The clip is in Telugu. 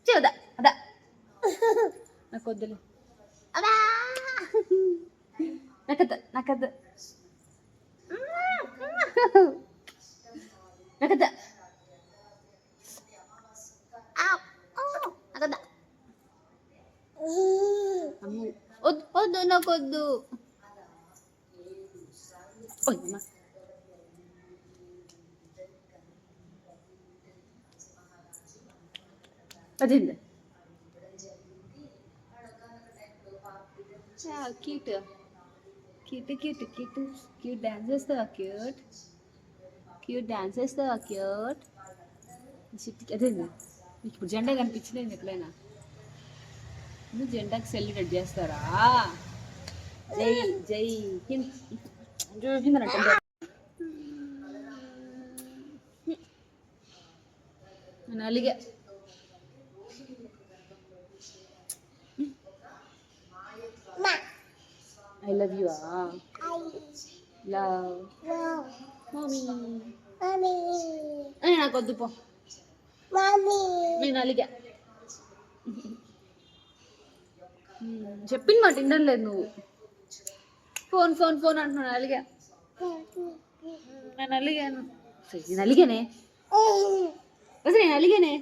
చూదా అదా నాకు వద్దులే అదా నాకద్దు నాకద్దు నాకద్దు నాకద్దా వద్దు వద్దు నాకొద్దు వద్దమ్మా అదేంది cute cute cute cute cute dance చేస్తావా క్యూట్ క్యూట్ డాన్స్ చేస్తావా క్యూట్ అదేంది మీకు ఇప్పుడు జెండా కనిపించలేదు ఎప్పుడైనా నువ్వు జెండాకి సెల్యూట్ చేస్తారా జై జై హింద్ హిందనంటే నేను అలిగా I love you. Love. Mommy. Mommy. Ay, nakoddu po. Mommy. నేను అలిగా చెప్పిన మాట వినలేదు నువ్వు ఫోన్ ఫోన్ ఫోన్ అంటున్నాను అలిగా నేను అలిగాను నేను అలిగానే అసలు నేను అలిగానే